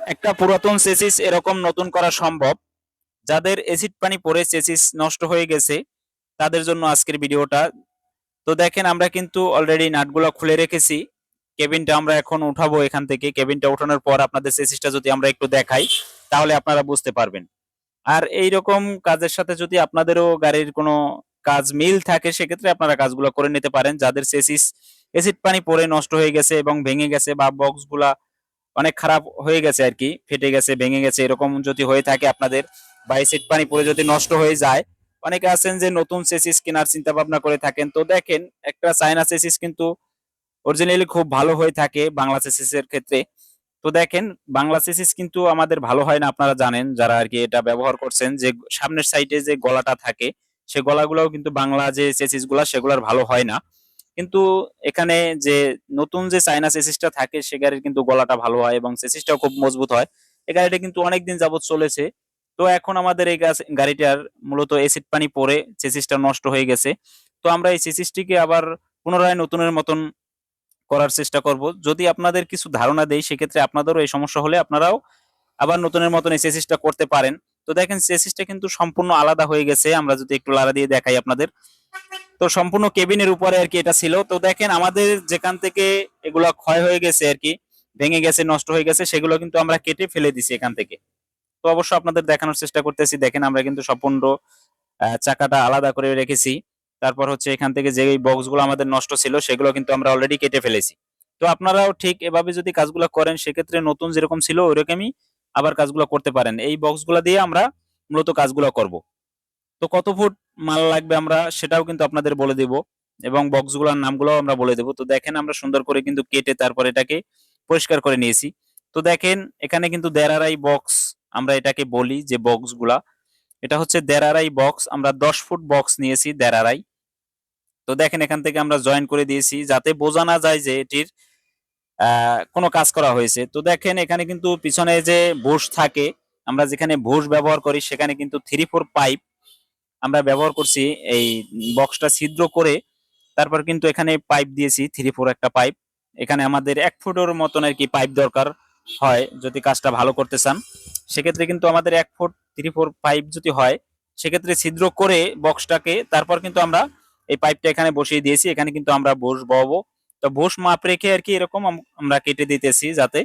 একটা পুরাতন চেসিস এরকম নতুন করা সম্ভব। যাদের এসিড পানি পড়ে চেসিস নষ্ট হয়ে গেছে তাদের জন্য আজকের ভিডিওটা। তো দেখেন আমরা কিন্তু অলরেডি নাটগুলো খুলে রেখেছি। কেবিনটা আমরা এখন উঠাবো এখান থেকে। কেবিনটা উঠানোর পর আপনাদের চেসিসটা যদি আমরা একটু দেখাই তাহলে আপনারা বুঝতে পারবেন। আর এই রকম কাজের সাথে যদি আপনাদেরও গাড়ির কোনো কাজ মিল থাকে সেক্ষেত্রে আপনারা কাজগুলো করে নিতে পারেন। যাদের চেসিস এসিড পানি পড়ে নষ্ট হয়ে গেছে এবং ভেঙে গেছে বা বক্সগুলা অনেক খারাপ হয়ে গেছে আর কি, ফেটে গেছে, ভেঙে গেছে, এরকম যদি হয়ে থাকে আপনাদের বা এসিড পানি পড়ে যদি নষ্ট হয়ে যায়, অনেকে আছেন যে নতুন চেসিস কেনার চিন্তা ভাবনা করে থাকেন। তো দেখেন একটা চায়না চেসিস কিন্তু অরিজিনালি খুব ভালো হয়ে থাকে বাংলা চেসিস এর ক্ষেত্রে। তো দেখেন বাংলা চেসিস কিন্তু আমাদের ভালো হয় না, আপনারা জানেন যারা আর কি এটা ব্যবহার করছেন, যে সামনের সাইডে যে গলাটা থাকে সে গলাগুলোও কিন্তু বাংলা যে চেসিস গুলা সেগুলার ভালো হয় না। কিন্তু এখানে যে নতুন যে চায়না চেসিসটা থাকে সে গাড়ির কিন্তু গলাটা ভালো হয় এবং চেসিসটাও খুব মজবুত হয়। এই গাড়িটা কিন্তু অনেকদিন যাবত চলেছে। তো এখন আমাদের এই গাড়িটার মূলত এসিড পানি পড়ে চেসিসটা নষ্ট হয়ে গেছে। তো আমরা এই চেসিসটিকে আবার পুনরায় নতুনের মতন করার চেষ্টা করব। যদি আপনাদের কিছু ধারণা দেই সেক্ষেত্রে আপনাদেরও এই সমস্যা হলে আপনারাও আবার নতুনের মতন এই চেসিসটা করতে পারেন। তো দেখেন চেসিসটা কিন্তু সম্পূর্ণ আলাদা হয়ে গেছে। আমরা যদি একটু লাড়া দিয়ে দেখাই আপনাদের, তো সম্পূর্ণ কেবিনের উপরে আর কি এটা ছিল। তো দেখেন আমাদের যেখান থেকে এগুলা ক্ষয় হয়ে গেছে আর কি, ভেঙে গেছে, নষ্ট হয়ে গেছে, সেগুলো কিন্তু আমরা কেটে ফেলে দিছি এখান থেকে। তো অবশ্য আপনাদের দেখানোর চেষ্টা করতেছি। দেখেন আমরা কিন্তু সম্পূর্ণ চাকাটা আলাদা করে রেখেছি। তারপর হচ্ছে এখান থেকে যে বক্স গুলো আমাদের নষ্ট ছিল সেগুলো কিন্তু আমরা অলরেডি কেটে ফেলেছি। তো আপনারাও ঠিক এভাবে যদি কাজগুলো করেন সেক্ষেত্রে নতুন যেরকম ছিল ওইরকমই আবার কাজগুলো করতে পারেন। এই বক্স গুলা দিয়ে আমরা মূলত কাজগুলো করব। তো কত ফুট মাল লাগবে আমরা সেটাও কিন্তু আপনাদের বলে দেব এবং বক্সগুলোর নামগুলোও আমরা বলে দেব। তো দেখেন আমরা সুন্দর করে কিন্তু কেটে তারপর এটাকে পরিষ্কার করে নিয়েছি। তো দেখেন এখানে কিন্তু দেড়ারাই বক্স আমরা এটাকে বলি, যে বক্সগুলা এটা হচ্ছে দেড়ারাই বক্স। আমরা 10 ফুট বক্স নিয়েছি দেড়ারাই। তো দেখেন এখান থেকে আমরা জয়েন করে দিয়েছি যাতে বোঝা না যায় যে এটির কোনো কাজ করা হয়েছে। তো দেখেন এখানে কিন্তু পিছনে যে বুশ থাকে, আমরা যেখানে বুশ ব্যবহার করি সেখানে কিন্তু 3-4 পাইপ আমরা ব্যবহার করছি। এই বক্সটা ছিদ্র করে তারপর কিন্তু এখানে পাইপ দিয়েছি 3-4 একটা পাইপ। এখানে আমাদের 1 ফুটের মতন আর কি পাইপ দরকার হয় যদি কাজটা ভালো করতে চান। সেক্ষেত্রে কিন্তু আমাদের 1 ফুট 3-4 পাইপ যদি হয় সেক্ষেত্রে ছিদ্র করে বক্সটাকে তারপর কিন্তু আমরা এই পাইপটা এখানে বসিয়ে দিয়েছি। এখানে কিন্তু আমরা বুশ বসাবো। তো বুশ মাপ রেখে আর কি এরকম আমরা কেটে দিতেছি যাতে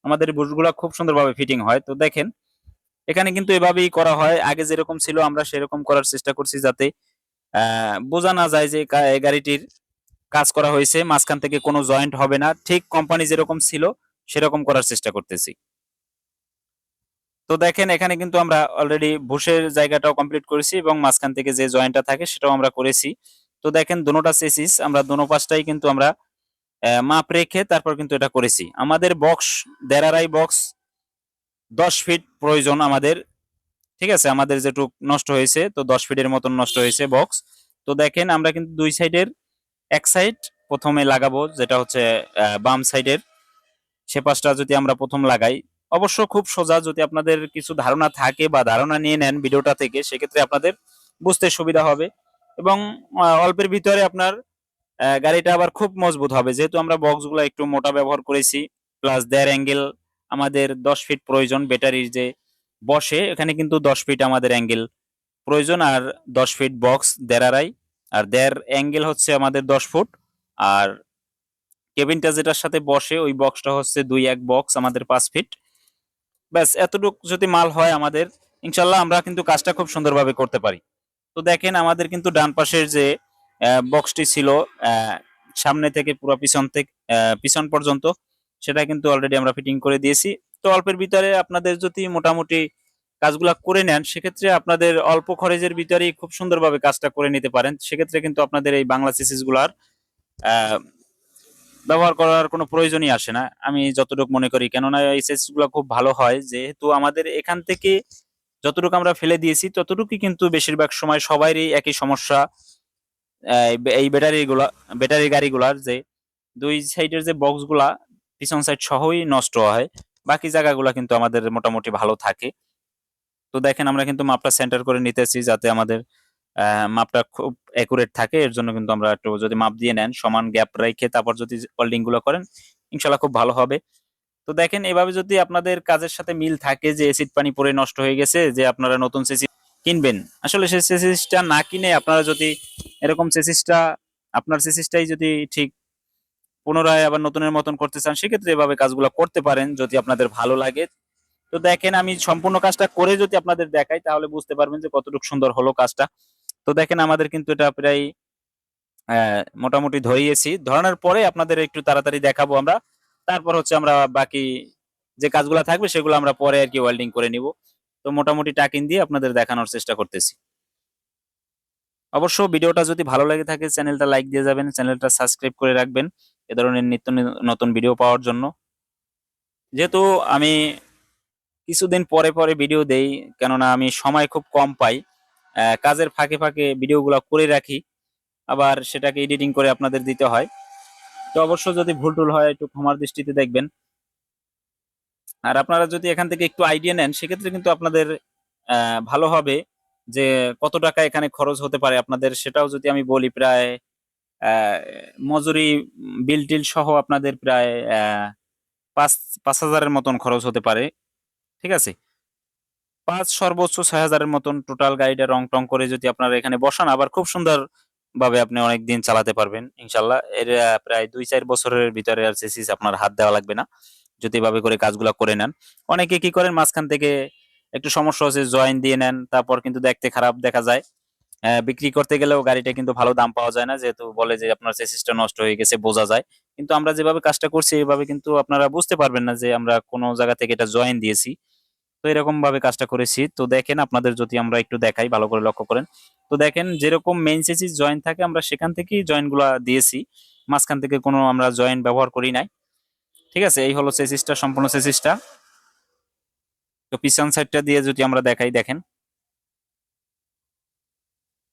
আমাদের বুশগুলো খুব সুন্দরভাবে ফিটিং হয়। তো দেখেন এখানে কিন্তু এভাবেই করা হয়, আগে যেরকম ছিল আমরা সেরকম করার চেষ্টা করছি যাতে বোঝা না যায় যে এই গাড়িটির কাজ করা হয়েছে, মাঝখান থেকে কোনো জয়েন্ট হবে না, ঠিক কোম্পানি যেরকম ছিল সেরকম করার চেষ্টা করতেছি। তো দেখেন এখানে কিন্তু আমরা অলরেডি বুশের জায়গাটাও কমপ্লিট করেছি এবং মাঝখান থেকে যে জয়েন্টটা থাকে সেটাও আমরা করেছি। তো দেখেন দোনোটা চেসিস আমরা দোনো পাশটাই কিন্তু আমরা মাপ রেখে তারপর কিন্তু এটা করেছি। আমাদের বক্স দেড়ারাই বক্স 10 ফিট প্রয়োজন আমাদের। ঠিক আছে, আমাদের যেটুক নষ্ট হয়েছে তো 10 ফিটের মতন নষ্ট হয়েছে বক্স। তো দেখেন আমরা কিন্তু দুই সাইডের এক সাইড প্রথমে লাগাবো, যেটা হচ্ছে বাম সাইডের সে পাশটা যদি আমরা প্রথম লাগাই। অবশ্য খুব সোজা, যদি আপনাদের কিছু ধারণা থাকে বা ধারণা নিয়ে নেন ভিডিওটা থেকে সেক্ষেত্রে আপনাদের বুঝতে সুবিধা হবে এবং অল্পের ভিতরে আপনার গাড়িটা আবার খুব মজবুত হবে, যেহেতু আমরা বক্সগুলো একটু মোটা ব্যবহার করেছি। প্লাস দেড় অ্যাঙ্গেল আমাদের 10 ফিট প্রয়োজন ব্যাটারির যে বসে, এখানে কিন্তু 10 ফিট আমাদের অ্যাঙ্গেল প্রয়োজন। আর 10 ফিট বক্স দেড় আড়াই, আর দেড় অ্যাঙ্গেল হচ্ছে আমাদের 10 ফুট। আর কেবিনটা যেটার সাথে বসে ওই বক্সটা হচ্ছে 2-1 বক্স আমাদের 5 ফিট। ব্যাস এতটুক যদি মাল হয় আমাদের, ইনশাল্লাহ আমরা কিন্তু কাজটা খুব সুন্দরভাবে করতে পারি। তো দেখেন আমাদের কিন্তু ডান পাশের যে বক্সটি ছিল সামনে থেকে পুরো পিছন থেকে পিছন পর্যন্ত, সেটা কিন্তু অলরেডি আমরা ফিটিং করে দিয়েছি। তো অল্পের ভিতরে আপনাদের যদি মোটামুটি কাজগুলা করে নেন সেক্ষেত্রে আপনাদের অল্প খরচের ভিতরেই খুব সুন্দরভাবে কাজটা করে নিতে পারেন। সেক্ষেত্রে কিন্তু আপনাদের এই বাংলা সিসিস গুলার আহ, ব্যবহার করার কোনো প্রয়োজনই আসে না আমি যতটুকু মনে করি, কেননা এই সিসিস গুলো খুব ভালো হয়। যেহেতু আমাদের এখান থেকে যতটুকু আমরা ফেলে দিয়েছি ততটুকুই কিন্তু বেশিরভাগ সময় সবারই একই সমস্যা। এই ব্যাটারি গাড়িগুলার যে দুই সাইডের যে বক্স গুলা পিছন সাইড সহই নষ্ট হয়, বাকি জায়গাগুলা কিন্তু আমাদের মোটামুটি ভালো থাকে। তো দেখেন আমরা কিন্তু মাপটা সেন্টার করে নিতেছি যাতে আমাদের মাপটা খুব অ্যাকুরেট থাকে। এর জন্য কিন্তু আমরা একটু যদি মাপ দিয়ে নেন সমান গ্যাপ রেখে তারপর যদি ওয়েল্ডিং গুলো করেন ইনশাল্লাহ খুব ভালো হবে। তো দেখেন এভাবে যদি আপনাদের কাজের সাথে মিল থাকে যে এসিড পানি পরে নষ্ট হয়ে গেছে, যে আপনারা নতুন চেসিস কিনবেন, আসলে সেই চেসিসটা না কিনে আপনারা যদি এরকম চেসিসটা, আপনার চেসিসটাই যদি ঠিক পুনরায় আবার নতুনের মতন করতে চান, সেক্ষেত্রে এভাবে কাজগুলো করতে পারেন যদি আপনাদের ভালো লাগে। তো দেখেন আমি সম্পূর্ণ কাজটা করে যদি আপনাদের দেখাই তাহলে বুঝতে পারবেন যে কতটুকু সুন্দর হলো কাজটা। তো দেখেন আমাদের কিন্তু এটা প্রায় মোটামুটি ধরিয়েছি, ধরানোর পরে আপনাদের একটু তাড়াতাড়ি দেখাবো আমরা। তারপর হচ্ছে আমরা বাকি যে কাজগুলো থাকবে সেগুলো আমরা পরে আর কি ওয়েল্ডিং করে নিব। তো মোটামুটি টাকিং দিয়ে আপনাদের দেখানোর চেষ্টা করতেছি। অবশ্য ভিডিওটা যদি ভালো লাগে থাকে চ্যানেলটা লাইক দিয়ে যাবেন, চ্যানেলটা সাবস্ক্রাইব করে রাখবেন এ ধরনের নিত্য নতুন ভিডিও পাওয়ার জন্য। যেহেতু আমি কিছুদিন পরে পরে ভিডিও দেই, কেননা আমি সময় খুব কম পাই, কাজের ফাঁকে ফাঁকে ভিডিওগুলো করে রাখি, আবার সেটাকে এডিটিং করে আপনাদের দিতে হয়। তো অবশ্য যদি ভুল টুল হয় একটু ক্ষমার দৃষ্টিতে দেখবেন। আর আপনারা যদি এখান থেকে একটু আইডিয়া নেন সেক্ষেত্রে কিন্তু আপনাদের ভালো হবে যে কত টাকা এখানে খরচ হতে পারে আপনাদের, সেটাও যদি আমি বলি প্রায় মজুরি বিল টিল সহ আপনাদের প্রায় 5,000-এর মতন খরচ হতে পারে। ঠিক আছে, 5 সর্বোচ্চ 6,000-এর মতন টোটাল গাড়িটা রং টং করে যদি আপনারা এখানে বসান, আবার খুব সুন্দর ভাবে আপনি অনেক দিন চালাতে পারবেন ইনশাল্লাহ। এর প্রায় 2-4 বছরের ভিতরে আর চেসিস আপনার হাত দেওয়া লাগবে না যদি এভাবে করে কাজগুলো করে নেন। অনেকে কি করেন মাঝখান থেকে একটু সমস্যা হচ্ছে জয়েন দিয়ে নেন, তারপর কিন্তু দেখতে খারাপ দেখা যায়। বিক্রি করতে গেলেও গাড়িটা কিন্তু ভালো দাম পাওয়া যায় না, যেহেতু বলে যে আপনার চেসিসটা নষ্ট হয়ে গেছে বোঝা যায়। কিন্তু আমরা যেভাবে কাজটা করছি এইভাবে কিন্তু আপনারা বুঝতে পারবেন না যে আমরা কোনো জায়গা থেকে এটা জয়েন দিয়েছি। তো এরকম ভাবে কাজটা করেছি। তো দেখেন আপনাদের যদি আমরা একটু দেখাই ভালো করে লক্ষ্য করেন। তো দেখেন যেরকম মেইন চেসিস জয়েন থাকে আমরা সেখান থেকেই জয়েন গুলা দিয়েছি, মাঝখান থেকে কোনো আমরা জয়েন ব্যবহার করি নাই। ঠিক আছে, এই হলো চেসিসটা, সম্পূর্ণ চেসিসটা। তো পিছন সাইডটা দিয়ে যদি আমরা দেখাই, দেখেন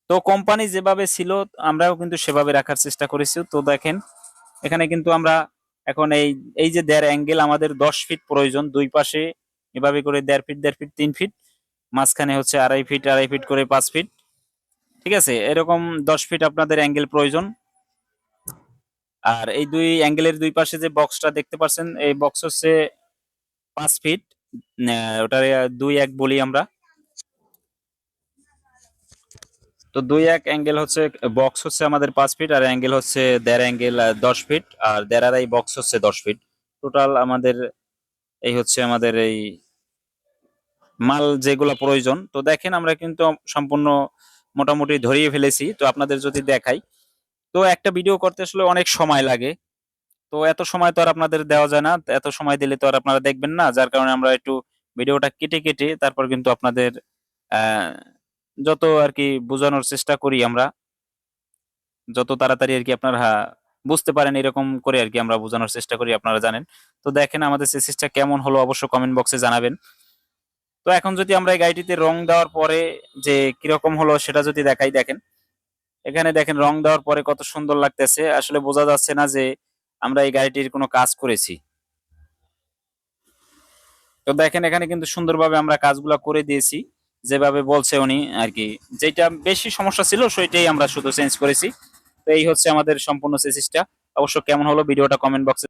তো কোম্পানি যেভাবে ছিল আমরাও কিন্তু সেভাবে রাখার চেষ্টা করেছি। তো দেখেন এখানে কিন্তু আমরা এখন এই এই যে 1.5 অ্যাঙ্গেল আমাদের 10 ফিট প্রয়োজন, দুই পাশে এভাবে করে 1.5 ফিট 1.5 ফিট 3 ফিট, মাঝখানে হচ্ছে 2.5 ফিট 2.5 ফিট করে 5 ফিট। ঠিক আছে, এরকম 10 ফিট আপনাদের অ্যাঙ্গেল প্রয়োজন। আর এই দুই অ্যাঙ্গেলের দুই পাশে যে বক্সটা দেখতে পাচ্ছেন এই বক্স হচ্ছে 5 ফিট, ওটার 2-1 বলি আমরা। তো 2-1 অ্যাঙ্গেল হচ্ছে, বক্স হচ্ছে আমাদের 5 ফিট, আর অ্যাঙ্গেল হচ্ছে 1.5 অ্যাঙ্গেল 10 ফিট, আর 1.5 বক্স হচ্ছে 10 ফিট। টোটাল আমাদের এই হচ্ছে আমাদের এই মাল যেগুলো প্রয়োজন। তো দেখেন আমরা কিন্তু সম্পূর্ণ মোটামুটি ধরিয়ে ফেলেছি। তো আপনাদের যদি দেখাই, তো একটা ভিডিও করতে আসলে অনেক সময় লাগে, তো এত সময় তো আর আপনাদের দেওয়া যায় না, এত সময় দিলে তো আর আপনারা দেখবেন না, যার কারণে আমরা একটু ভিডিওটা কেটে কেটে তারপর কিন্তু আপনাদের আহ যত আর কি বোঝানোর চেষ্টা করি আমরা, যত তাড়াতাড়ি আর কি আপনারা বুঝতে পারেন এরকম করে আর কি আমরা বোঝানোর চেষ্টা করি, আপনারা জানেন। তো দেখেন আমাদের চেসিসটা কেমন হলো অবশ্য কমেন্ট বক্সে জানাবেন। তো এখন যদি আমরা এই গাড়িটিতে রং দেওয়ার পরে যে কিরকম হলো সেটা যদি দেখাই, দেখেন এখানে দেখেন রং দেওয়ার পরে কত সুন্দর লাগতেছে, আসলে বোঝা যাচ্ছে না যে আমরা এই গাড়িটির কোনো কাজ করেছি। তো দেখেন এখানে কিন্তু সুন্দরভাবে আমরা কাজগুলো করে দিয়েছি যেভাবে বলছে উনি আর কি, যেটা বেশি সমস্যা ছিল সেটাই আমরা শুধু চেঞ্জ করেছি। তো এই হচ্ছে আমাদের সম্পূর্ণ চেসিসটা। অবশ্য কেমন হলো ভিডিওটা কমেন্ট বক্সে